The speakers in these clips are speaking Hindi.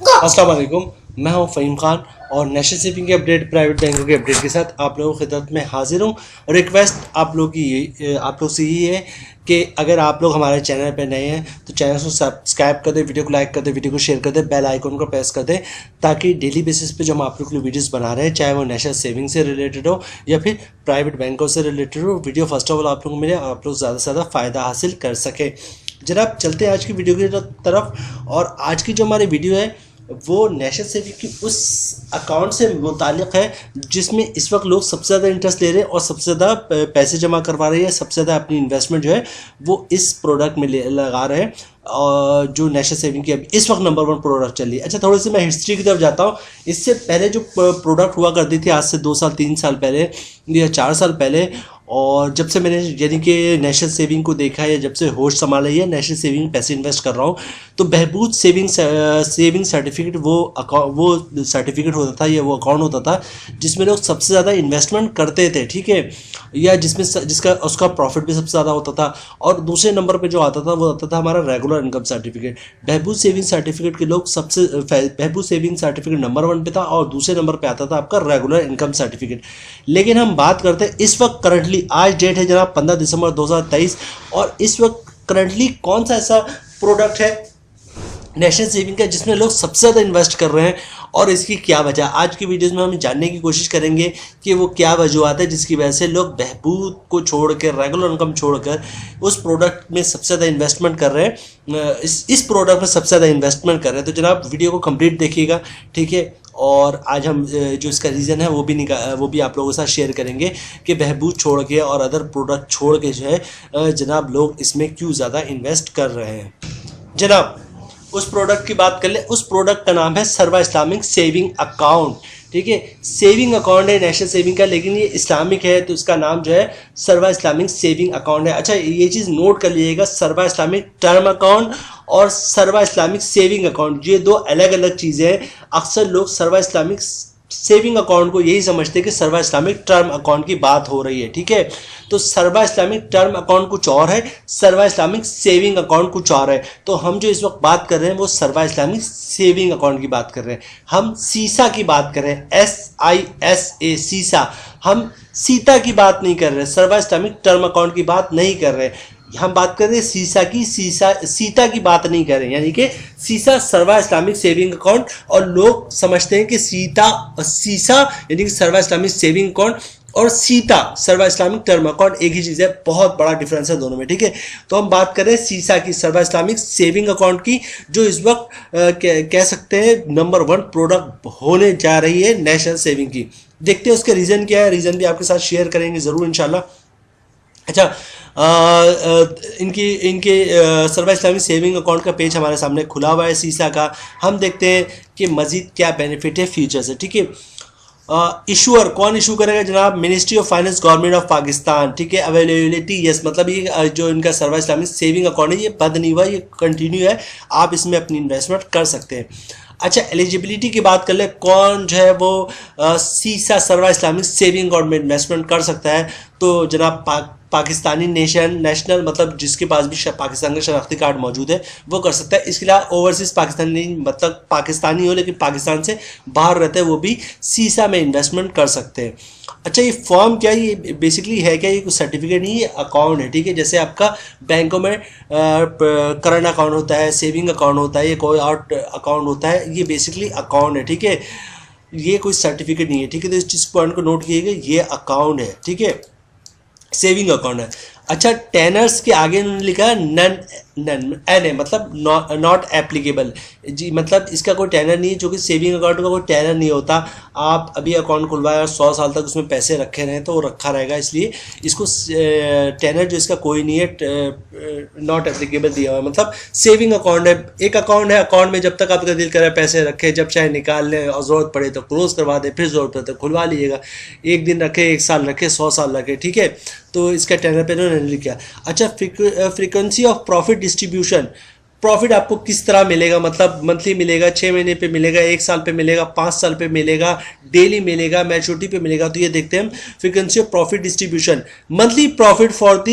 अस्सलाम वालेकुम, मैं हूं फ़हीम खान और नेशनल सेविंग के अपडेट, प्राइवेट बैंकों के अपडेट के साथ आप लोगों की खिदमत में हाजिर हूं। रिक्वेस्ट आप लोग से यही है कि अगर आप लोग हमारे चैनल पर नए हैं तो चैनल को सब्सक्राइब कर दें, वीडियो को लाइक कर दें, वीडियो को शेयर कर दें, बेल आइकन को प्रेस कर दें ताकि डेली बेसिस पे जो हम आप लोग के लिए वीडियोस बना रहे हैं, चाहे वो नेशनल सेविंग से रिलेटेड हो या फिर प्राइवेट बैंकों से रिलेटेड हो, वीडियो फर्स्ट ऑफ ऑल आप लोगों को मिले, आप लोग ज़्यादा से ज़्यादा फ़ायदा हासिल कर सके। जनाब चलते हैं आज की वीडियो की तरफ। और आज की जो हमारी वीडियो है वो नेशनल सेविंग की उस अकाउंट से मुतालिक है जिसमें इस वक्त लोग सबसे ज़्यादा इंटरेस्ट ले रहे हैं और सबसे ज़्यादा पैसे जमा करवा रहे हैं, सबसे ज़्यादा अपनी इन्वेस्टमेंट जो है वो इस प्रोडक्ट में लगा रहे हैं, और जो नेशनल सेविंग की अभी इस वक्त नंबर 1 प्रोडक्ट चल रही है। अच्छा, थोड़ी सी मैं हिस्ट्री की तरफ जाता हूँ। इससे पहले जो प्रोडक्ट हुआ करती थी, आज से 2 साल 3 साल पहले या 4 साल पहले, और जब से मैंने यानी कि नेशनल सेविंग को देखा है या जब से होश संभाला है नेशनल सेविंग पैसे इन्वेस्ट कर रहा हूँ, तो बहबूद सेविंग सर्टिफिकेट वो सर्टिफिकेट होता था या वो अकाउंट होता था जिसमें लोग सबसे ज़्यादा इन्वेस्टमेंट करते थे, ठीक है, या जिसमें उसका प्रॉफिट भी सबसे ज़्यादा होता था। और दूसरे नंबर पे जो आता था वो आता था हमारा रेगुलर इनकम सर्टिफिकेट। बहबूद सेविंग सर्टिफिकेट के लोग बहबूद सेविंग सर्टिफिकेट नंबर 1 पे था और दूसरे नंबर पे आता था आपका रेगुलर इनकम सर्टिफिकेट। लेकिन हम बात करते हैं इस वक्त करंटली, आज डेट है जनाब 15 दिसंबर 2023, और इस वक्त करंटली कौन सा ऐसा प्रोडक्ट है नेशनल सेविंग का जिसमें लोग सबसे ज़्यादा इन्वेस्ट कर रहे हैं और इसकी क्या वजह। आज की वीडियोस में हम जानने की कोशिश करेंगे कि वो क्या वजूहत है जिसकी वजह से लोग बहबूद को छोड़ कर, रेगुलर इनकम छोड़कर उस प्रोडक्ट में सबसे ज़्यादा इन्वेस्टमेंट कर रहे हैं, इस प्रोडक्ट में सबसे ज़्यादा इन्वेस्टमेंट कर रहे हैं। तो जनाब वीडियो को कंप्लीट देखिएगा, ठीक है। और आज हम जो इसका रीज़न है वो भी आप लोगों के साथ शेयर करेंगे कि बहबूद छोड़ के और अदर प्रोडक्ट छोड़ के जो है जनाब लोग इसमें क्यों ज़्यादा इन्वेस्ट कर रहे हैं। जनाब उस प्रोडक्ट की बात कर ले, उस प्रोडक्ट का नाम है सर्वा इस्लामिक सेविंग अकाउंट, ठीक है। सेविंग अकाउंट है नेशनल सेविंग का, लेकिन ये इस्लामिक है तो इसका नाम जो है सर्वा इस्लामिक सेविंग अकाउंट है। अच्छा, ये चीज़ नोट कर लीजिएगा, सर्वा इस्लामिक टर्म अकाउंट और सर्वा इस्लामिक सेविंग अकाउंट ये दो अलग अलग चीज़ें हैं। अक्सर लोग सर्वा इस्लामिक सेविंग अकाउंट को यही समझते हैं कि सर्वा इस्लामिक टर्म अकाउंट की बात हो रही है, ठीक है। तो सर्वा इस्लामिक टर्म अकाउंट कुछ और है, सर्वा इस्लामिक सेविंग अकाउंट कुछ और है। तो हम जो इस वक्त बात कर रहे हैं वो सर्वा इस्लामिक सेविंग अकाउंट की बात कर रहे हैं। हम सीसा की बात कर रहे हैं, SISA सीसा। हम सीता की बात नहीं कर रहे, सर्वा इस्लामिक टर्म अकाउंट की बात नहीं कर रहे, हम बात कर रहे हैं सीसा की। सीता की बात नहीं कर रहे हैं, यानी कि सीसा सर्वा इस्लामिक सेविंग अकाउंट, और लोग समझते हैं कि सीसा यानी कि सर्वा इस्लामिक सेविंग अकाउंट और सीता सर्वा इस्लामिक टर्म अकाउंट एक ही चीज़ है। बहुत बड़ा डिफरेंस है दोनों में, ठीक है। तो हम बात करें सीसा की, सर्वा इस्लामिक सेविंग अकाउंट की, जो इस वक्त कह सकते हैं नंबर 1 प्रोडक्ट होने जा रही है नेशनल सेविंग की। देखते हैं उसके रीज़न क्या है, रीज़न भी आपके साथ शेयर करेंगे ज़रूर इंशाल्लाह। अच्छा, इनके सर्वा इस्लामिक सेविंग अकाउंट का पेज हमारे सामने खुला हुआ है सीसा का। हम देखते हैं कि मज़ीद क्या बेनिफिट है फ्यूचर से, ठीक है। इशूअर कौन इशू करेगा जनाब, ministry of finance government of Pakistan, ठीक है। अवेलेबिलिटी यस, मतलब ये जो इनका सर्वा इस्लामिक सेविंग अकाउंट है ये बंद नहीं हुआ, ये कंटिन्यू है, आप इसमें अपनी इन्वेस्टमेंट कर सकते हैं। अच्छा, एलिजिबिलिटी की बात कर ले, कौन जो है वो सीसा सर्वा इस्लामिक सेविंग अकाउंट में इन्वेस्टमेंट कर सकता है, तो जनाब पाकिस्तानी नेशनल मतलब जिसके पास भी पाकिस्तान का शनाख्ती कार्ड मौजूद है वो कर सकता है। इसके अलावा ओवरसीज़ पाकिस्तानी मतलब पाकिस्तानी हो लेकिन पाकिस्तान से बाहर रहते हैं वो भी सीसा में इन्वेस्टमेंट कर सकते हैं। अच्छा, ये फॉर्म क्या है, ये बेसिकली है क्या, ये कोई सर्टिफिकेट नहीं, ये अकाउंट है, ठीक है। जैसे आपका बैंकों में करंट अकाउंट होता है, सेविंग अकाउंट होता है, ये कोई और अकाउंट होता है, ये बेसिकली अकाउंट है, ठीक है। ये कोई सर्टिफिकेट नहीं है, ठीक है। तो इस चीज़ पॉइंट को नोट कीजिएगा, ये अकाउंट है, ठीक है, सेविंग अकाउंट है। अच्छा, टेनर्स के आगे उन्होंने लिखा है NA मतलब नॉट एप्लीकेबल जी, मतलब इसका कोई टेनर नहीं है, जो कि सेविंग अकाउंट का कोई टेनर नहीं होता। आप अभी अकाउंट खुलवाए और 100 साल तक उसमें पैसे रखे रहें तो वो रखा रहेगा, इसलिए इसको टेनर जो इसका कोई नहीं है, नॉट एप्लीकेबल दिया हुआ है। मतलब सेविंग अकाउंट है, एक अकाउंट है, अकाउंट में जब तक आपका दिल करे पैसे रखे, जब चाहे निकाल लें और ज़रूरत पड़े तो क्लोज करवा दें, फिर ज़रूरत पड़े तो खुलवा लीजिएगा। 1 दिन रखे, 1 साल रखे, 100 साल रखे, ठीक है। तो इसका टेनर पे उन्होंने लिखा। अच्छा, frequency of profit distribution, profit आपको किस तरह मिलेगा, मतलब मंथली मिलेगा, 6 महीने पे मिलेगा, 1 साल पे मिलेगा, 5 साल पे मिलेगा, डेली मिलेगा, मैच्योरिटी पे मिलेगा। तो ये देखते हैं हम frequency of profit distribution. Monthly profit for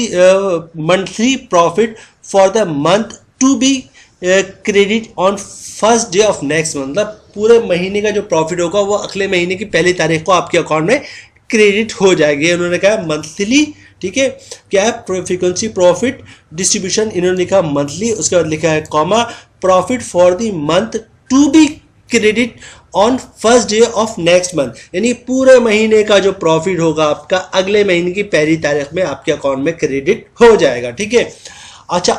the month to be credit on first day of next month, मतलब पूरे महीने का जो प्रॉफिट होगा वो अगले महीने की पहली तारीख को आपके अकाउंट में क्रेडिट हो जाएगी। उन्होंने कहा मंथली, ठीक है, क्या है फ्रीक्वेंसी प्रॉफिट डिस्ट्रीब्यूशन, इन्होंने लिखा मंथली, उसके बाद लिखा है comma profit for the month to be credit on first day of next month, यानी पूरे महीने का जो प्रॉफिट होगा आपका अगले महीने की पहली तारीख में आपके अकाउंट में क्रेडिट हो जाएगा, ठीक है। अच्छा,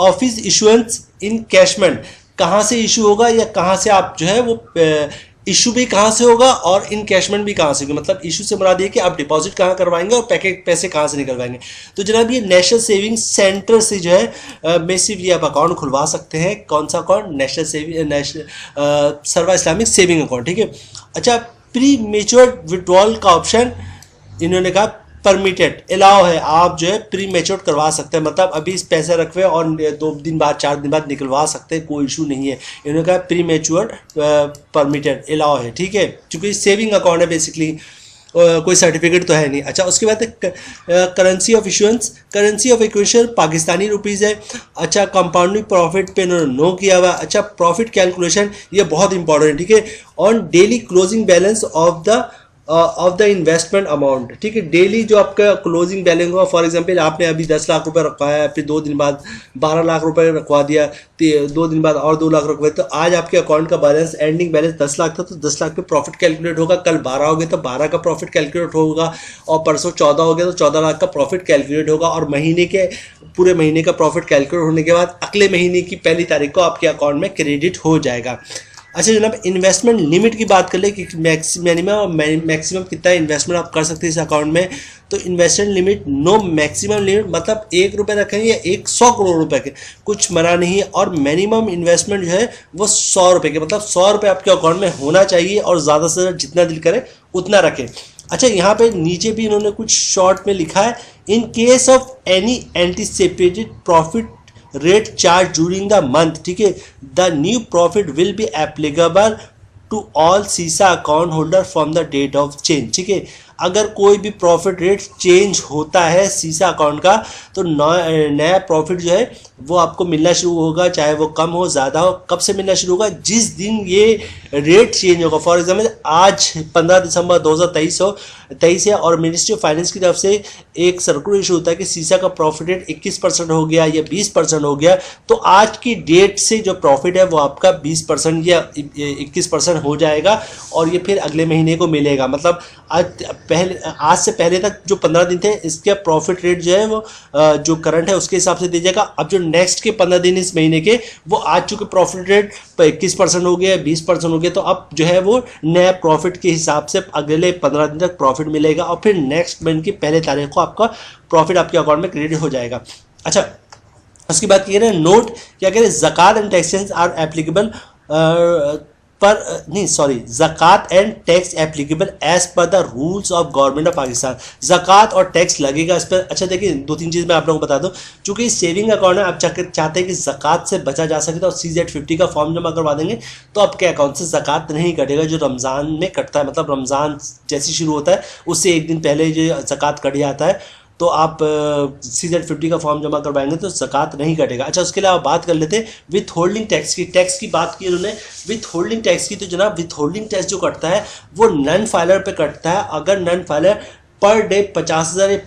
ऑफिस इशुएंस इन कैशमेंट, कहाँ से इशू होगा या कहाँ से आप जो है वो इशू भी कहाँ से होगा और इनकैशमेंट भी कहाँ से होगी, मतलब इशू से मुराद ये कि आप डिपॉजिट कहाँ करवाएंगे और पैसे कहाँ से निकलवाएंगे। तो जनाब ये नेशनल सेविंग सेंटर से जो है बेसिकली आप अकाउंट खुलवा सकते हैं। कौन सा अकाउंट? नेशनल सर्वा इस्लामिक सेविंग अकाउंट, ठीक है। अच्छा, प्री मेच्योर विड्रॉल का ऑप्शन इन्होंने कहा परमिटेड, अलाउ है, आप जो है प्री मेच्योर करवा सकते हैं, मतलब अभी इस पैसे रखवे और 2 दिन बाद 4 दिन बाद निकलवा सकते हैं, कोई इशू नहीं है। इन्होंने कहा प्री मेच्योर परमिटेड, अलाउ है, ठीक है, क्योंकि सेविंग अकाउंट है बेसिकली, कोई सर्टिफिकेट तो है नहीं। अच्छा, उसके बाद currency of issuance, currency of equation Pakistani rupees है। अच्छा, कंपाउंडिंग प्रॉफिट पे इन्होंने नो किया हुआ। अच्छा, प्रॉफिट कैलकुलेशन ये बहुत इंपॉर्टेंट है, ठीक है, on daily closing balance of the investment amount, ठीक है, डेली जो आपका क्लोजिंग बैलेंस होगा, फॉर एग्जांपल आपने अभी 10 लाख रुपए रखवाया, फिर 2 दिन बाद 12 लाख रुपए रखवा दिया, 2 दिन बाद और 2 लाख रखवाए, तो आज आपके अकाउंट का बैलेंस एंडिंग बैलेंस 10 लाख था, तो 10 लाख पे प्रॉफिट कैलकुलेट होगा, कल 12 हो गया तो 12 का प्रॉफिट कैलकुलेट होगा, और परसों 14 हो गया तो 14 लाख का प्रॉफिट कैलकुलेट होगा, और पूरे महीने का प्रॉफिट कैलकुलेट होने के बाद अगले महीने की पहली तारीख को आपके अकाउंट में क्रेडिट हो जाएगा। अच्छा जनाब, इन्वेस्टमेंट लिमिट की बात कर ले कि मिनिमम और मैक्सिमम कितना इन्वेस्टमेंट आप कर सकते हैं इस अकाउंट में, तो investment limit no maximum limit, मतलब 1 रुपये रखेंगे या 100 करोड़ रुपए के, कुछ मना नहीं है, और मिनिमम इन्वेस्टमेंट जो है वो 100 रुपये के, मतलब 100 रुपये आपके अकाउंट में होना चाहिए, और ज़्यादा से ज़्यादा जितना दिल करे उतना रखें। अच्छा, यहाँ पे नीचे भी इन्होंने कुछ शॉर्ट में लिखा है, in case of any anticipated profit rate charge during the month, ठीक है, the new profit will be applicable to all सीसा account holder from the date of change, ठीक है। अगर कोई भी प्रॉफिट रेट चेंज होता है सीसा अकाउंट का, तो नया प्रॉफिट जो है वो आपको मिलना शुरू होगा, चाहे वो कम हो ज़्यादा हो। कब से मिलना शुरू होगा? जिस दिन ये रेट चेंज होगा। फॉर एग्जाम्पल आज 15 दिसंबर 2023 है, और मिनिस्ट्री ऑफ फाइनेंस की तरफ से एक सर्कुलर इशू होता है कि सीसा का प्रॉफिट रेट 21% हो गया या 20% हो गया, तो आज की डेट से जो प्रॉफिट है वो आपका 20% या 21% हो जाएगा, और ये फिर अगले महीने को मिलेगा। मतलब आज से पहले तक जो 15 दिन थे इसका प्रॉफिट रेट जो है वो जो करंट है उसके हिसाब से दिया जाएगा। अब जो नेक्स्ट के 15 दिन इस महीने के, वो आज चूंकि प्रॉफिट रेट 21% हो गया, 20% हो गया, तो अब जो है वो नया प्रॉफिट के हिसाब से अगले 15 दिन तक प्रॉफिट मिलेगा, और फिर नेक्स्ट मंथ की पहले तारीख को आपका प्रॉफिट आपके अकाउंट में क्रेडिट हो जाएगा। अच्छा, उसकी बात की है नोट, क्या कह रहे हैं, ज़कात एंड टैक्सेस आर एप्लीकेबल ज़कात and tax applicable as per the rules of government of Pakistan. ज़कात और टैक्स लगेगा इस पर। अच्छा देखिए, 2-3 चीज़ मैं आप लोगों को बता दूं, चूंकि सेविंग अकाउंट है, आप चाहते हैं कि ज़कात से बचा जा सके, तो CZ50 का फॉर्म जमा करवा देंगे तो आपके अकाउंट से ज़कात नहीं कटेगा, जो रमज़ान में कटता है, मतलब रमज़ान जैसे शुरू होता है उससे 1 दिन पहले जो ज़कात कट जाता है, तो आप CZ50 का फॉर्म जमा करवाएंगे तो ज़कात नहीं कटेगा। अच्छा, उसके अलावा बात कर लेते हैं विथ होल्डिंग टैक्स की। टैक्स की बात की उन्होंने, विथ होल्डिंग टैक्स की, तो जनाब विथ होल्डिंग टैक्स जो कटता है वो नन फाइलर पे कटता है। अगर none filer per day 50,000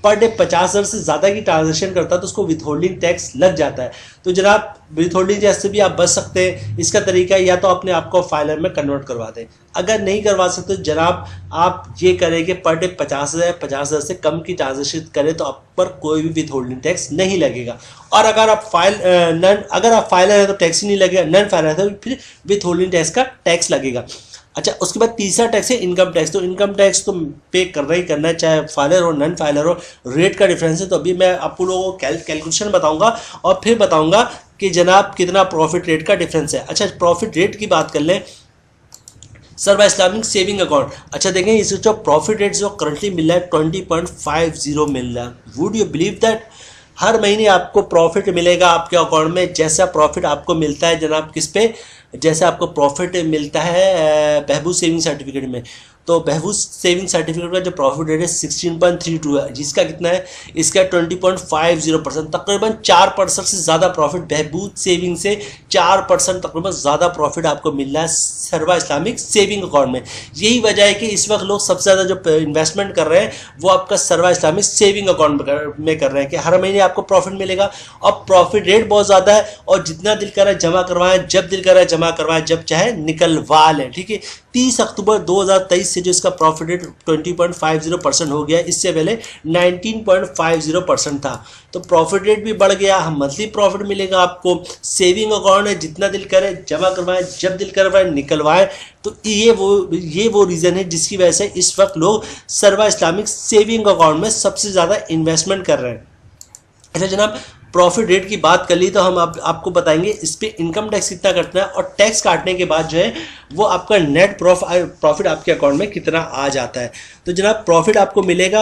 per day 50,000 से ज़्यादा की ट्रांजेक्शन करता है तो उसको विथ होल्डिंग टैक्स लग जाता है। तो जनाब विथ होल्डिंग टैक्स से भी आप बच सकते हैं। इसका तरीका या तो अपने आप को फाइलर में कन्वर्ट करवा दें, अगर नहीं करवा सकते तो जनाब आप ये करें कि पर डे 50,000 से कम की ट्रांजेक्शन करें तो आप पर कोई भी विथ होल्डिंग टैक्स नहीं लगेगा। और अगर आप फाइलर है तो टैक्स ही नहीं लगेगा, नन फाइलर है तो फिर विथ होल्डिंग टैक्स का टैक्स लगेगा। अच्छा, उसके बाद तीसरा टैक्स है इनकम टैक्स। तो इनकम टैक्स तो पे करना ही करना है, चाहे फाइलर हो नन फाइलर हो, रेट का डिफरेंस है। तो अभी मैं आपको लोगों को कैलकुलेशन बताऊंगा और फिर बताऊंगा कि जनाब कितना प्रॉफिट रेट का डिफरेंस है। अच्छा, प्रॉफिट रेट की बात कर लें, सर्वा इस्लामिक सेविंग अकाउंट। अच्छा देखें, इसका जो प्रॉफिट रेट जो करंटली मिल रहा है 20.50 मिल रहा है। वुड यू बिलीव दैट हर महीने आपको प्रॉफिट मिलेगा आपके अकाउंट में, जैसा प्रॉफिट आपको मिलता है जनाब किस पे, जैसे आपको प्रॉफिट मिलता है बहबूद सेविंग सर्टिफिकेट में। तो बहबूद सेविंग सर्टिफिकेट का जो प्रॉफिट रेट है 16.32 है, जिसका कितना है, इसका 20.50%, तकरीबन 4% से ज़्यादा प्रॉफिट बहबूद सेविंग से 4% तकरीबन ज़्यादा प्रॉफिट आपको मिल रहा है सर्वा इस्लामिक सेविंग अकाउंट में। यही वजह है कि इस वक्त लोग सबसे ज़्यादा जो इन्वेस्टमेंट कर रहे हैं वो आपका सर्वा इस्लामिक सेविंग अकाउंट में कर रहे हैं कि हर महीने आपको प्रॉफिट मिलेगा और प्रॉफिट रेट बहुत ज़्यादा है, और जितना दिल करा जमा करवाएं, जब दिल करा जमा करवाएं, जब चाहे निकलवा लें। ठीक है, 30 अक्टूबर 2023 से जो इसका प्रॉफिट रेट 20.50% हो गया, इससे पहले 19.50% था। तो प्रॉफिट रेट भी बढ़ गया, मंथली प्रॉफिट मिलेगा आपको, सेविंग अकाउंट है, जितना दिल करे जमा करवाएं, जब दिल करवाएं निकलवाएं। तो ये वो रीज़न है जिसकी वजह से इस वक्त लोग सर्वा इस्लामिक सेविंग अकाउंट में सबसे ज़्यादा इन्वेस्टमेंट कर रहे हैं। अच्छा जनाब, प्रॉफिट रेट की बात कर ली तो हम आपको बताएंगे इस पर इनकम टैक्स कितना कटना है, और टैक्स काटने के बाद जो है वो आपका नेट प्रॉफिट आपके अकाउंट में कितना आ जाता है। तो जनाब प्रॉफिट आपको मिलेगा,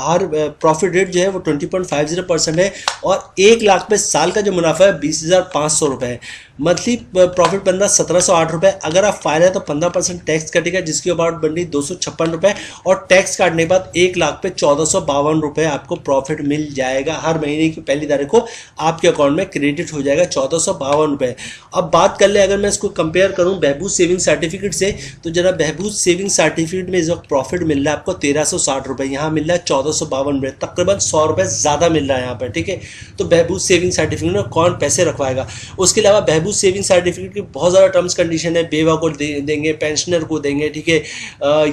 हर प्रॉफिट रेट जो है वो 20.50% है, और 1 लाख पे साल का जो मुनाफा है 20,500 रुपये है। मंथली प्रॉफिट बन रहा 1708 रुपये। अगर आप फाइल है तो 15% टैक्स कटेगा, जिसकी अमाउंट बन रही 256 रुपये, और टैक्स काटने के बाद 1 लाख पे 1452 रुपये आपको प्रॉफिट मिल जाएगा। हर महीने की पहली तारीख को आपके अकाउंट में क्रेडिट हो जाएगा 1452 रुपये। अब बात कर ले, अगर मैं इसको कंपेयर करूं बहबूद सेविंग सर्टिफिकेट से, तो जरा बहबूद सेविंग सर्टिफिकेट में इस वक्त प्रॉफिट मिल रहा है आपको 1360 रुपये, यहाँ मिल रहा है 1452 रुपये, तकरीबन 100 रुपये ज़्यादा मिल रहा है यहाँ पर। ठीक है, तो बहबूद सेविंग सर्टिफिकेट में कौन पैसे रखवाएगा। उसके अलावा बहबूद सेविंग सर्टिफिकेट की बहुत ज़्यादा टर्म्स कंडीशन है, बेवा को देंगे, पेंशनर को देंगे, ठीक है,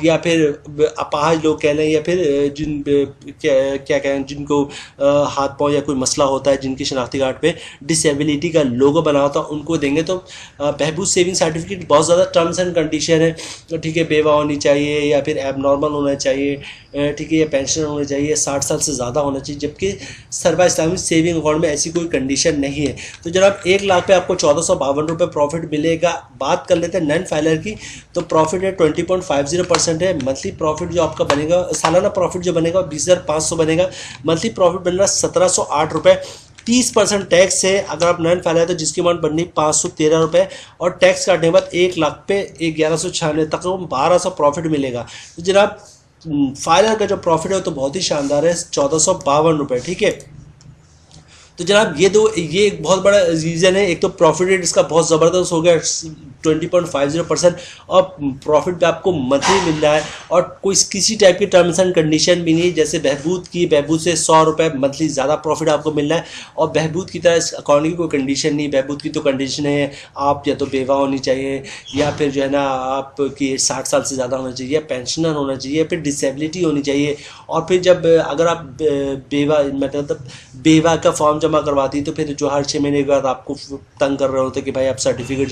या फिर अपाहज लोग कह लें, या फिर क्या कहें, जिनको हाथ पाँव या कोई मसला होता है, जिनकी शनाख्ती कार्ड पे डिसेबिलिटी का लोगो बना होता है, उनको देंगे। तो बहबूद सेविंग सर्टिफिकेट बहुत ज़्यादा टर्म्स एंड कंडीशन है, ठीक है, बेवा होनी चाहिए, या फिर एबनॉर्मल होना चाहिए, ठीक है, या पेंशनर होना चाहिए, 60 साल से ज़्यादा होना चाहिए, जबकि सर्वा इस्लामिक सेविंग अकाउंट में ऐसी कोई कंडीशन नहीं है। तो जनाब 1 लाख पे आपको 1452 रुपये प्रॉफिट मिलेगा। बात कर लेते हैं नॉन फाइलर की, तो प्रॉफिट रेट 20.50% है। मंथली प्रॉफिट जो आपका बनेगा, सालाना प्रॉफिट जो बनेगा 20,500 बनेगा। मंथली प्रॉफिट बन रहा 1708 रुपये। 30% टैक्स है अगर आप नॉन फाइलर है, तो जिसकी अमाउंट बननी 513 रुपये, और टैक्स काटने के बाद 1 लाख पे 1196 तक 1200 प्रॉफिट मिलेगा। तो जनाब फाइलर का जो प्रॉफिट है तो बहुत ही शानदार है, 1452 रुपये। ठीक है, तो जनाब ये एक बहुत बड़ा रीज़न है। एक तो प्रॉफिट रेट इसका बहुत ज़बरदस्त हो गया 20.50%, और प्रॉफिट पे आपको मंथली मिल रहा है, और कोई किसी टाइप की टर्म्स एंड कंडीशन भी नहीं, जैसे बहबूद से 100 रुपये मंथली ज़्यादा प्रॉफिट आपको मिल रहा है, और बहबूद की तरह इस अकाउंट की कोई कंडीशन नहीं। बहबूद की तो कंडीशन है आप या तो बेवा होनी चाहिए, या फिर जो है ना आपकी 60 साल से ज़्यादा होना चाहिए, या पेंशनर होना चाहिए, या फिर डिसेबिलिटी होनी चाहिए। और फिर जब अगर आप बेवा का फॉर्म जमा करवाती, तो फिर जो हर 6 महीने के बाद आपको तंग कर रहे होते कि भाई आप सर्टिफिकेट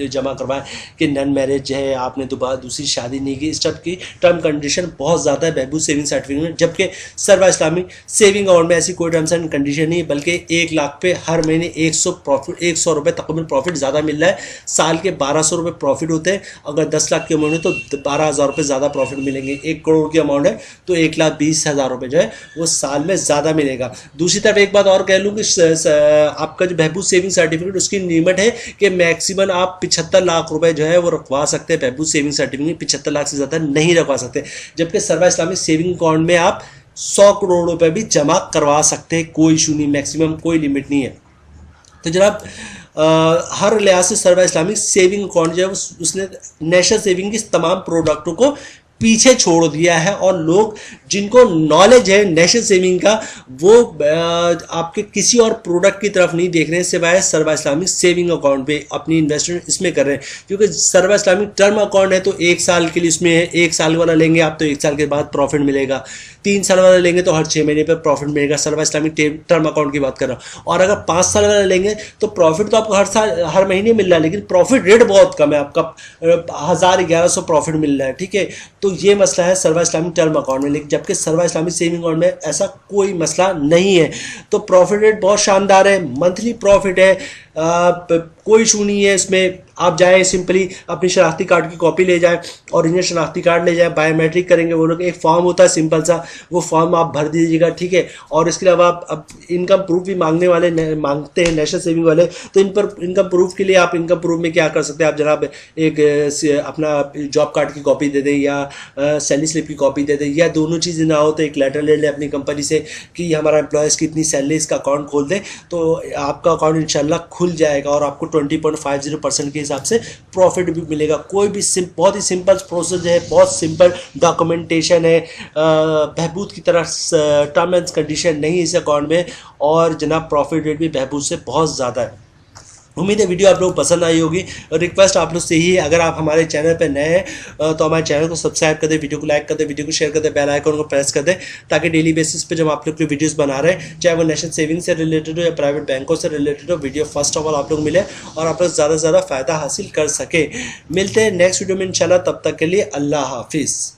जमा करवाएं कि नन मैरिज है, आपने दोबारा दूसरी शादी नहीं की। इस टाइप की टर्म कंडीशन बहुत ज़्यादा है बहबूद सेविंग सर्टिफिकेट में, जबकि सर्वा इस्लामिक सेविंग अकाउंट में ऐसी कोई टर्म्स एंड कंडीशन नहीं है, बल्कि 1 लाख पे हर महीने 100 रुपये तकरीबन प्रॉफिट ज़्यादा मिल रहा है। साल के 1200 रुपये प्रॉफिट होते हैं। अगर 10 लाख की अमाउंट है तो 12,000 रुपये ज़्यादा प्रॉफिट मिलेंगे। 1 करोड़ की अमाउंट है तो 1,20,000 रुपये जो है वो साल में ज़्यादा मिलेगा। दूसरी तरफ एक बात और कह लूँ कि आपका जो बहबूद सेविंग सर्टिफिकेट उसकी लिमिट है कि मैक्सिमम आप 75 लाख रुपए जो है वो रखवा सकते हैं। बहबूद सेविंग सर्टिफिकेट 75 लाख से ज़्यादा नहीं रखवा सकते, जबकि सर्वा इस्लामिक सेविंग अकाउंट में आप 100 करोड़ रुपए भी जमा करवा सकते हैं, कोई इशू नहीं, मैक्सिमम कोई लिमिट नहीं है। तो जनाब हर लिहाज से सर्वा इस्लामिक सेविंग अकाउंट जो है उसने नेशनल सेविंग की तमाम प्रोडक्टों को पीछे छोड़ दिया है, और लोग जिनको नॉलेज है नेशनल सेविंग का वो आपके किसी और प्रोडक्ट की तरफ नहीं देख रहे हैं सिवाय सर्वा इस्लामिक सेविंग अकाउंट पे अपनी इन्वेस्टमेंट इसमें कर रहे हैं। क्योंकि सर्वा इस्लामिक टर्म अकाउंट है तो 1 साल के लिए इसमें है, 1 साल वाला लेंगे आप तो 1 साल के बाद प्रॉफिट मिलेगा, 3 साल वाला लेंगे तो हर 6 महीने पर प्रॉफिट मिलेगा। सर्वा इस्लामिक टर्म अकाउंट की बात कर रहा हूँ। और अगर 5 साल वाला लेंगे तो प्रॉफिट तो आपको हर महीने मिल रहा है, लेकिन प्रॉफिट रेट बहुत कम है, आपका 1000-1100 प्रॉफिट मिल रहा है। ठीक है, तो ये मसला है सर्वा इस्लामिक टर्म अकाउंट में, लेकिन जबकि सर्वा इस्लामिक सेविंग अकाउंट में ऐसा कोई मसला नहीं है। तो प्रॉफिट रेट बहुत शानदार है, मंथली प्रॉफिट है कोई इशू नहीं है इसमें। आप जाएँ सिंपली अपनी शनाख्ती कार्ड की कॉपी ले जाएं, ओरिजिनल शनाख्ती कार्ड ले जाएं, बायोमेट्रिक करेंगे वो लोग, एक फॉर्म होता है सिंपल सा, वो फॉर्म आप भर दीजिएगा, ठीक है। और इसके अलावा आप अब इनकम प्रूफ भी मांगते हैं नेशनल सेविंग वाले, तो इन पर इनकम प्रूफ के लिए आप इनकम प्रूफ में क्या कर सकते हैं, आप जनाब एक अपना जॉब कार्ड की कॉपी दे दें या सैलरी स्लिप की कॉपी दे दें, या दोनों चीज़ें ना हो तो एक लेटर ले लें अपनी कंपनी से कि हमारा एम्प्लॉयज़ की इतनी सैलरी, इसका अकाउंट खोल दें, तो आपका अकाउंट इंशाल्लाह खुल जाएगा और आपको 20.50% के हिसाब से प्रॉफिट भी मिलेगा। कोई भी बहुत ही सिंपल प्रोसेस है, बहुत सिंपल डॉक्यूमेंटेशन है, बहबूद की तरह टर्म एंड कंडीशन नहीं है इस अकाउंट में, और जनाब प्रॉफिट रेट भी बहबूद से बहुत ज़्यादा है। उम्मीद है वीडियो आप लोग पसंद आई होगी, और रिक्वेस्ट आप लोग से ही है अगर आप हमारे चैनल पर नए हैं तो हमारे चैनल को सब्सक्राइब कर दें, वीडियो को लाइक कर दें, वीडियो को शेयर कर दें, बेल आइकन को प्रेस कर दें, ताकि डेली बेसिस पे जब आप लोग कोई वीडियोस बना रहे हैं, चाहे वो नेशनल सेविंग से रिलेटेड हो या प्राइवेट बैंकों से रिलेटेड हो, वीडियो फर्स्ट ऑफ ऑल आप लोग मिले और आप लोग ज़्यादा से ज़्यादा फ़ायदा हासिल कर सके। मिलते हैं नेक्स्ट वीडियो में इंशाल्लाह, तब तक के लिए अल्लाह हाफिज़।